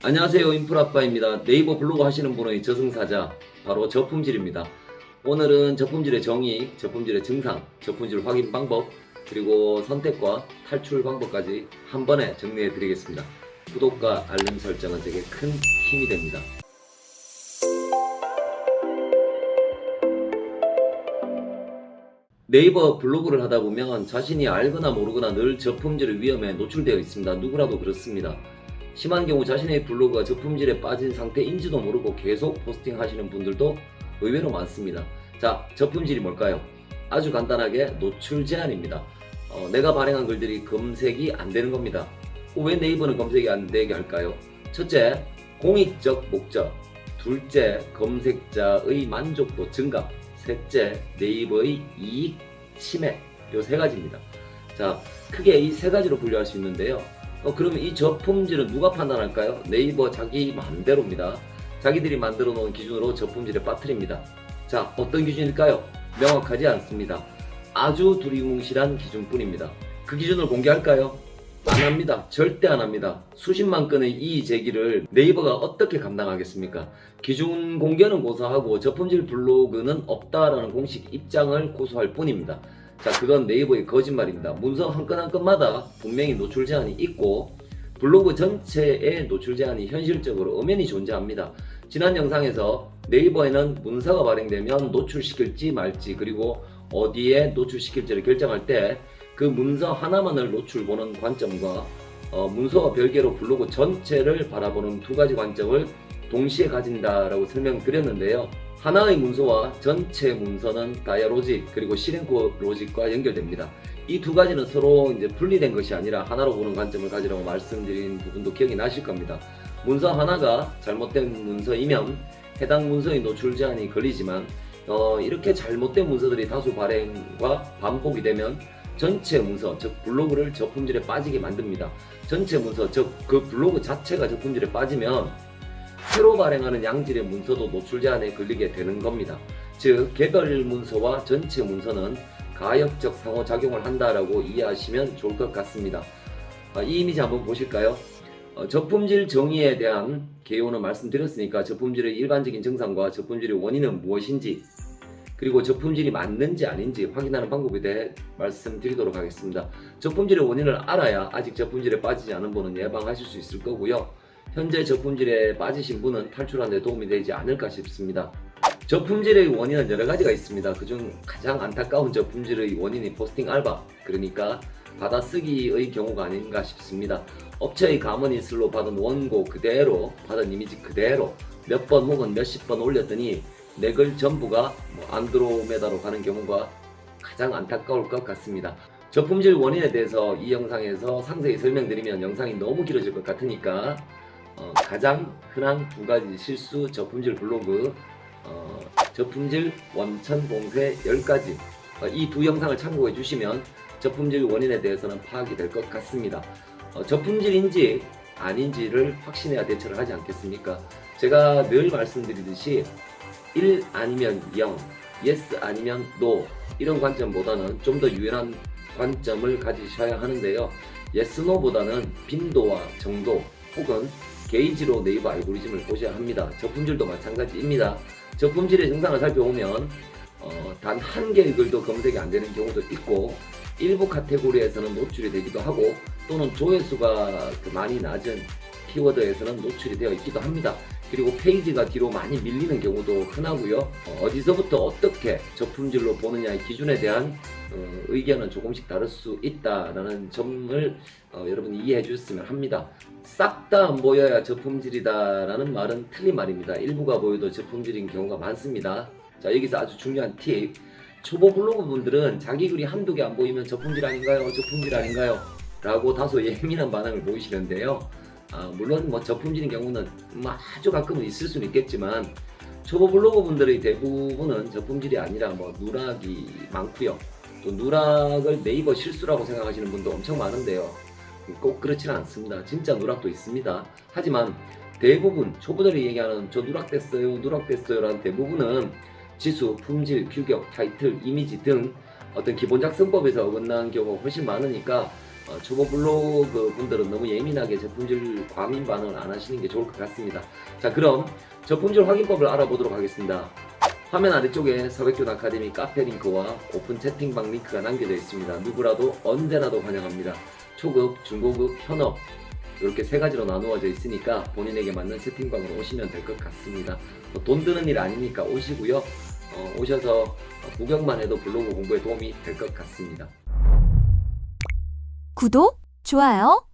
안녕하세요, 인프라빠입니다. 네이버 블로그 하시는 분의 저승사자 바로 저품질입니다. 오늘은 저품질의 정의, 저품질의 증상, 저품질 확인 방법, 그리고 선택과 탈출 방법까지 한 번에 정리해 드리겠습니다. 구독과 알림 설정은 제게 큰 힘이 됩니다. 네이버 블로그를 하다 보면 자신이 알거나 모르거나 늘 저품질의 위험에 노출되어 있습니다. 누구라도 그렇습니다. 심한 경우 자신의 블로그가 저품질에 빠진 상태인지도 모르고 계속 포스팅 하시는 분들도 의외로 많습니다. 자, 저품질이 뭘까요? 아주 간단하게 노출 제한입니다. 내가 발행한 글들이 검색이 안 되는 겁니다. 왜 네이버는 검색이 안 되게 할까요? 첫째, 공익적 목적. 둘째, 검색자의 만족도 증가. 셋째, 네이버의 이익 침해. 요 세 가지입니다. 자, 크게 이 세 가지로 분류할 수 있는데요. 그러면 이 저품질은 누가 판단할까요? 네이버 자기 마음대로입니다. 자기들이 만들어 놓은 기준으로 저품질에 빠뜨립니다. 자, 어떤 기준일까요? 명확하지 않습니다. 아주 두리뭉실한 기준뿐입니다. 그 기준을 공개할까요? 안 합니다. 절대 안 합니다. 수십만 건의 이의 제기를 네이버가 어떻게 감당하겠습니까? 기준 공개는 고사하고 저품질 블로그는 없다라는 공식 입장을 고수할 뿐입니다. 자, 그건 네이버의 거짓말입니다. 문서 한 건 한 건마다 분명히 노출 제한이 있고 블로그 전체에 노출 제한이 현실적으로 엄연히 존재합니다. 지난 영상에서 네이버에는 문서가 발행되면 노출시킬지 말지, 그리고 어디에 노출시킬지를 결정할 때 그 문서 하나만을 노출 보는 관점과 문서와 별개로 블로그 전체를 바라보는 두 가지 관점을 동시에 가진다라고 설명드렸는데요. 하나의 문서와 전체 문서는 다이아 로직 그리고 시랭코 로직과 연결됩니다. 이 두 가지는 서로 이제 분리된 것이 아니라 하나로 보는 관점을 가지라고 말씀드린 부분도 기억이 나실 겁니다. 문서 하나가 잘못된 문서이면 해당 문서의 노출 제한이 걸리지만 이렇게 잘못된 문서들이 다수 발행과 반복이 되면 전체 문서, 즉 블로그를 저품질에 빠지게 만듭니다. 전체 문서, 즉 그 블로그 자체가 저품질에 빠지면 새로 발행하는 양질의 문서도 노출 제한에 걸리게 되는 겁니다. 즉 개별 문서와 전체 문서는 가역적 상호작용을 한다라고 이해하시면 좋을 것 같습니다. 이 이미지 한번 보실까요? 저품질 정의에 대한 개요는 말씀드렸으니까 저품질의 일반적인 증상과 저품질의 원인은 무엇인지, 그리고 저품질이 맞는지 아닌지 확인하는 방법에 대해 말씀드리도록 하겠습니다. 저품질의 원인을 알아야 아직 저품질에 빠지지 않은 분은 예방하실 수 있을 거고요. 현재 저품질에 빠지신 분은 탈출하는 데 도움이 되지 않을까 싶습니다. 저품질의 원인은 여러 가지가 있습니다. 그중 가장 안타까운 저품질의 원인이 포스팅 알바, 그러니까 받아쓰기의 경우가 아닌가 싶습니다. 업체의 가머니슬로 받은 원고 그대로, 받은 이미지 그대로 몇 번 혹은 몇십 번 올렸더니 내 글 전부가 안드로메다로 가는 경우가 가장 안타까울 것 같습니다. 저품질 원인에 대해서 이 영상에서 상세히 설명드리면 영상이 너무 길어질 것 같으니까 가장 흔한 두 가지 실수 저품질 블로그, 저품질 원천 봉쇄 10가지, 이 두 영상을 참고해 주시면 저품질 원인에 대해서는 파악이 될 것 같습니다. 저품질인지 아닌지를 확신해야 대처를 하지 않겠습니까? 제가 늘 말씀드리듯이 1 아니면 0, yes 아니면 no, 이런 관점보다는 좀 더 유연한 관점을 가지셔야 하는데요. yes, no보다는 빈도와 정도 혹은 게이지로 네이버 알고리즘을 보셔야 합니다. 저품질도 마찬가지입니다. 저품질의 증상을 살펴보면 단 한 개의 글도 검색이 안 되는 경우도 있고, 일부 카테고리에서는 노출이 되기도 하고, 또는 조회수가 많이 낮은 키워드에서는 노출이 되어 있기도 합니다. 그리고 페이지가 뒤로 많이 밀리는 경우도 흔하고요. 어디서부터 어떻게 저품질로 보느냐의 기준에 대한 의견은 조금씩 다를 수 있다라는 점을 여러분이 이해해 주셨으면 합니다. 싹 다 안 보여야 저품질이다라는 말은 틀린 말입니다. 일부가 보여도 저품질인 경우가 많습니다. 자, 여기서 아주 중요한 팁. 초보 블로그 분들은 자기 글이 한두 개 안 보이면 저품질 아닌가요? 저품질 아닌가요? 라고 다소 예민한 반응을 보이시는데요. 물론 저품질인 경우는 아주 가끔은 있을 수는 있겠지만 초보 블로그 분들의 대부분은 저품질이 아니라 누락이 많고요. 또 누락을 네이버 실수라고 생각하시는 분도 엄청 많은데요. 꼭 그렇지는 않습니다. 진짜 누락도 있습니다. 하지만 대부분 초보들이 얘기하는 저 누락됐어요 라는 대부분은 지수, 품질, 규격, 타이틀, 이미지 등 어떤 기본 작성법에서 어긋난 경우가 훨씬 많으니까 초보 블로그 분들은 너무 예민하게 제품질 과민 반응을 안 하시는 게 좋을 것 같습니다. 자, 그럼 제품질 확인법을 알아보도록 하겠습니다. 화면 아래쪽에 서백균 아카데미 카페 링크와 오픈 채팅방 링크가 남겨져 있습니다. 누구라도 언제라도 환영합니다. 초급, 중고급, 현업 이렇게 세 가지로 나누어져 있으니까 본인에게 맞는 채팅방으로 오시면 될 것 같습니다. 돈 드는 일 아니니까 오시고요. 오셔서 구경만 해도 블로그 공부에 도움이 될 것 같습니다. 구독, 좋아요.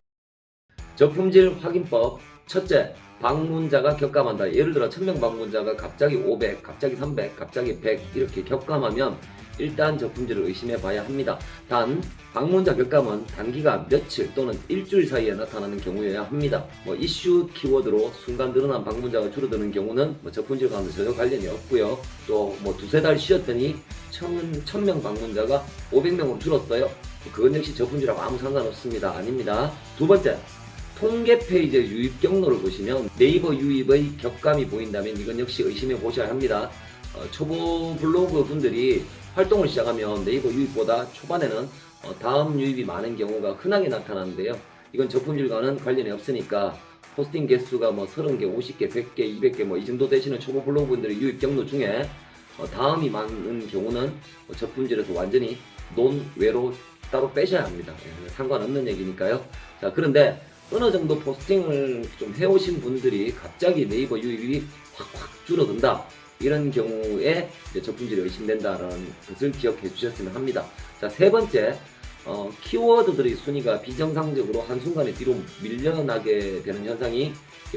저품질 확인법. 첫째, 방문자가 격감한다. 예를 들어 1000명 방문자가 갑자기 500, 갑자기 300, 갑자기 100 이렇게 격감하면 일단 저품질을 의심해 봐야 합니다. 단 방문자 격감은 단기간 며칠 또는 일주일 사이에 나타나는 경우여야 합니다. 이슈 키워드로 순간 늘어난 방문자가 줄어드는 경우는 저품질과는 전혀 관련이 없고요. 또 두세 달 쉬었더니 1000명 방문자가 500명으로 줄었어요. 그건 역시 저품질하고 아무 상관없습니다. 아닙니다. 두 번째, 통계 페이지의 유입 경로를 보시면 네이버 유입의 격감이 보인다면 이건 역시 의심해 보셔야 합니다. 초보 블로그 분들이 활동을 시작하면 네이버 유입보다 초반에는 다음 유입이 많은 경우가 흔하게 나타나는데요. 이건 저품질과는 관련이 없으니까 포스팅 개수가 30개, 50개, 100개, 200개 이 정도 되시는 초보 블로그 분들의 유입 경로 중에 다음이 많은 경우는 저품질에서 완전히 논외로 따로 빼셔야 합니다. 상관없는 얘기니까요. 자, 그런데 어느 정도 포스팅을 좀 해오신 분들이 갑자기 네이버 유입이 확 줄어든다. 이런 경우에 저품질이 의심된다라는 것을 기억해 주셨으면 합니다. 자, 세 번째, 키워드들의 순위가 비정상적으로 한순간에 뒤로 밀려나게 되는 현상이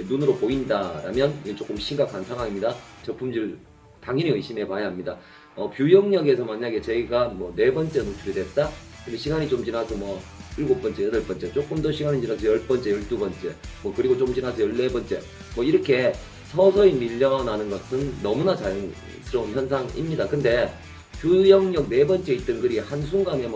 눈으로 보인다라면 이건 조금 심각한 상황입니다. 저품질 당연히 의심해 봐야 합니다. 뷰 영역에서 만약에 저희가 4번째 노출이 됐다? 근데 시간이 좀 지나서 7번째, 8번째, 조금 더 시간이 지나서 10번째, 12번째, 그리고 좀 지나서 14번째, 이렇게 서서히 밀려나는 것은 너무나 자연스러운 현상입니다. 근데 뷰 영역 4번째 있던 글이 한순간에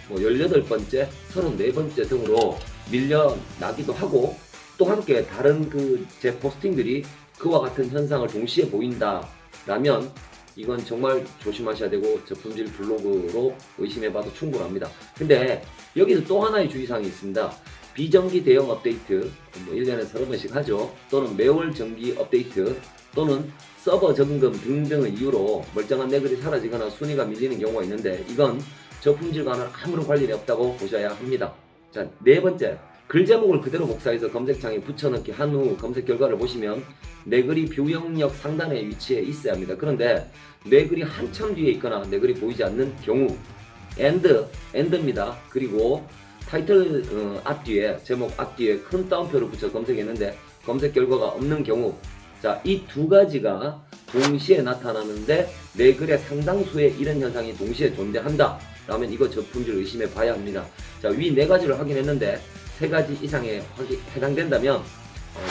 18번째, 34번째 등으로 밀려나기도 하고 또 함께 다른 제 포스팅들이 그와 같은 현상을 동시에 보인다라면 이건 정말 조심하셔야 되고 저품질 블로그로 의심해봐도 충분합니다. 근데 여기서 또 하나의 주의사항이 있습니다. 비정기 대형 업데이트, 1년에 서너 번씩 하죠. 또는 매월 정기 업데이트, 또는 서버 점검 등등의 이유로 멀쩡한 내 글이 사라지거나 순위가 밀리는 경우가 있는데 이건 저품질과는 아무런 관련이 없다고 보셔야 합니다. 자, 네 번째, 글 제목을 그대로 복사해서 검색창에 붙여넣기 한 후 검색 결과를 보시면 내 글이 뷰 영역 상단에 위치해 있어야 합니다. 그런데 내 글이 한참 뒤에 있거나 내 글이 보이지 않는 경우 엔드입니다. 그리고 타이틀 앞뒤에, 제목 앞뒤에 큰 따옴표를 붙여 검색했는데 검색 결과가 없는 경우, 자, 이 두 가지가 동시에 나타나는데 내 글의 상당수의 이런 현상이 동시에 존재한다 라면 이거 저품질 의심해 봐야 합니다. 자, 위 네 가지를 확인했는데 세 가지 이상에 해당된다면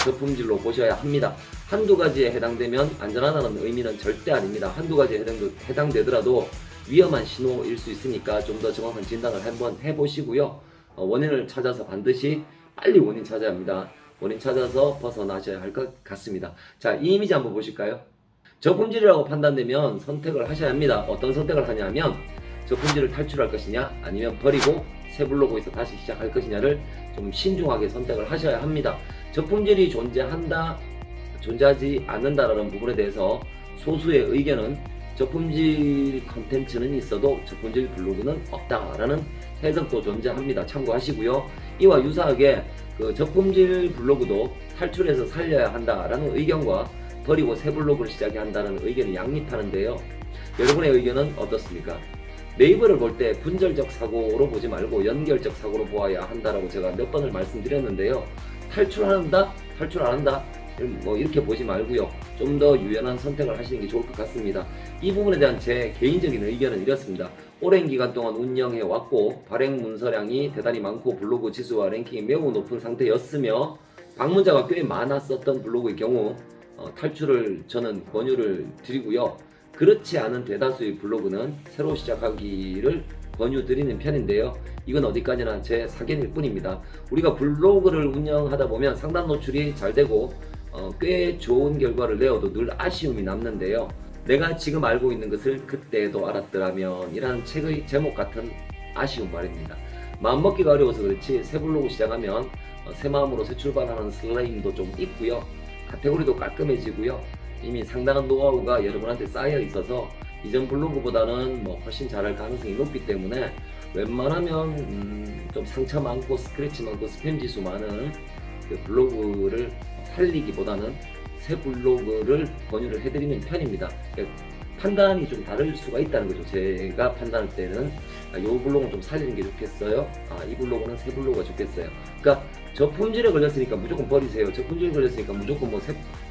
저품질로 보셔야 합니다. 한두 가지에 해당되면 안전하다는 의미는 절대 아닙니다. 한두 가지에 해당되더라도 위험한 신호일 수 있으니까 좀 더 정확한 진단을 한번 해보시고요. 원인을 찾아서 반드시 빨리 원인 찾아야 합니다. 원인 찾아서 벗어나셔야 할 것 같습니다. 자, 이 이미지 한번 보실까요? 저품질이라고 판단되면 선택을 하셔야 합니다. 어떤 선택을 하냐면 저품질을 탈출할 것이냐 아니면 버리고 새 블로그에서 다시 시작할 것이냐를 좀 신중하게 선택을 하셔야 합니다. 저품질이 존재하지 않는다라는 부분에 대해서 소수의 의견은 저품질 컨텐츠는 있어도 저품질 블로그는 없다라는 해석도 존재합니다. 참고하시고요. 이와 유사하게 저품질 블로그도 탈출해서 살려야 한다라는 의견과 버리고 새 블로그를 시작해야 한다는 의견이 양립하는데요. 여러분의 의견은 어떻습니까? 네이버를 볼 때 분절적 사고로 보지 말고 연결적 사고로 보아야 한다라고 제가 몇 번을 말씀드렸는데요. 탈출한다? 탈출 안 한다? 이렇게 보지 말고요. 좀 더 유연한 선택을 하시는 게 좋을 것 같습니다. 이 부분에 대한 제 개인적인 의견은 이렇습니다. 오랜 기간 동안 운영해 왔고 발행 문서량이 대단히 많고 블로그 지수와 랭킹이 매우 높은 상태였으며 방문자가 꽤 많았었던 블로그의 경우 탈출을 저는 권유를 드리고요. 그렇지 않은 대다수의 블로그는 새로 시작하기를 권유드리는 편인데요. 이건 어디까지나 제 사견일 뿐입니다. 우리가 블로그를 운영하다 보면 상단 노출이 잘 되고 꽤 좋은 결과를 내어도 늘 아쉬움이 남는데요. 내가 지금 알고 있는 것을 그때도 알았더라면 이라는 책의 제목 같은 아쉬움 말입니다. 마음먹기가 어려워서 그렇지 새 블로그 시작하면 새 마음으로 새 출발하는 설레임도 좀 있고요. 카테고리도 깔끔해지고요. 이미 상당한 노하우가 여러분한테 쌓여 있어서 이전 블로그보다는 뭐 훨씬 잘할 가능성이 높기 때문에 웬만하면 좀 상처 많고 스크래치 많고 스팸 지수 많은 그 블로그를 살리기보다는 새 블로그를 권유를 해드리는 편입니다. 판단이 좀 다를 수가 있다는 거죠. 제가 판단할 때는 이 블로그는 좀 살리는 게 좋겠어요. 이 블로그는 새 블로그가 좋겠어요. 그러니까 저품질에 걸렸으니까 무조건 버리세요. 저품질에 걸렸으니까 무조건 뭐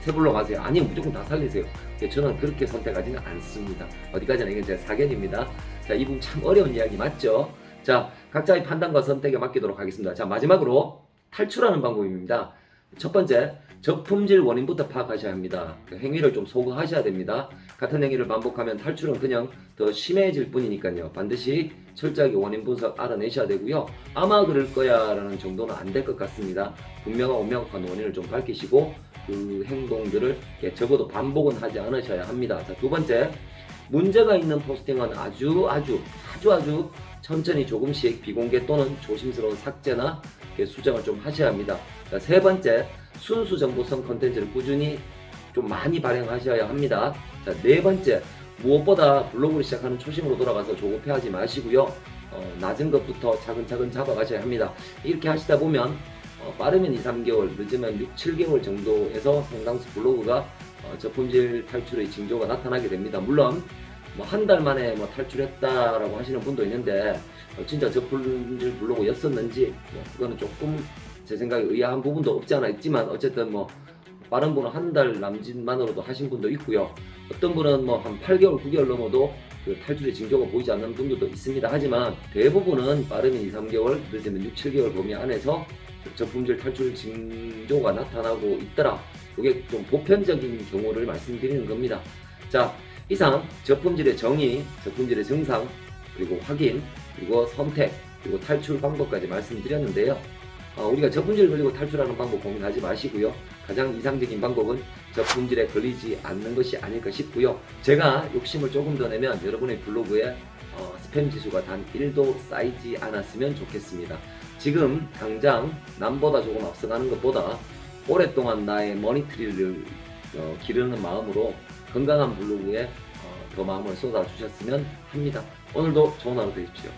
새 블로그 하세요. 아니면 무조건 다 살리세요. 저는 그렇게 선택하지는 않습니다. 어디까지나 이건 제 사견입니다. 자, 이분 참 어려운 이야기 맞죠? 자, 각자의 판단과 선택에 맡기도록 하겠습니다. 자, 마지막으로 탈출하는 방법입니다. 첫 번째, 저품질 원인부터 파악하셔야 합니다. 그 행위를 좀 소거하셔야 됩니다. 같은 행위를 반복하면 탈출은 그냥 더 심해질 뿐이니까요. 반드시 철저하게 원인 분석 알아내셔야 되고요. 아마 그럴 거야 라는 정도는 안 될 것 같습니다. 분명하고 명확한 원인을 좀 밝히시고 그 행동들을 적어도 반복은 하지 않으셔야 합니다. 자, 두 번째, 문제가 있는 포스팅은 아주 천천히 조금씩 비공개 또는 조심스러운 삭제나 수정을 좀 하셔야 합니다. 자, 세 번째, 순수 정보성 컨텐츠를 꾸준히 좀 많이 발행하셔야 합니다. 자, 네 번째, 무엇보다 블로그를 시작하는 초심으로 돌아가서 조급해하지 마시고요. 낮은 것부터 차근차근 잡아가셔야 합니다. 이렇게 하시다 보면 빠르면 2-3개월, 늦으면 6-7개월 정도에서 상당수 블로그가 저품질 탈출의 징조가 나타나게 됩니다. 물론 뭐 한 달 만에 뭐 탈출했다라고 하시는 분도 있는데 진짜 저품질 블로그였었는지 그거는 조금 제 생각에 의아한 부분도 없지 않아 있지만 어쨌든 뭐 빠른 분은 한 달 남짓만으로도 하신 분도 있고요. 어떤 분은 뭐 한 8개월, 9개월 넘어도 그 탈출의 징조가 보이지 않는 분들도 있습니다. 하지만 대부분은 빠르면 2-3개월, 늦으면 6-7개월 범위 안에서 저품질 탈출 징조가 나타나고 있더라. 그게 좀 보편적인 경우를 말씀드리는 겁니다. 자, 이상 저품질의 정의, 저품질의 증상, 그리고 확인, 그리고 선택, 그리고 탈출 방법까지 말씀드렸는데요. 우리가 저품질을 걸리고 탈출하는 방법 고민하지 마시고요. 가장 이상적인 방법은 저품질에 걸리지 않는 것이 아닐까 싶고요. 제가 욕심을 조금 더 내면 여러분의 블로그에 스팸 지수가 단 1도 쌓이지 않았으면 좋겠습니다. 지금 당장 남보다 조금 앞서가는 것보다 오랫동안 나의 머니트리를 기르는 마음으로 건강한 블로그에 더 마음을 쏟아주셨으면 합니다. 오늘도 좋은 하루 되십시오.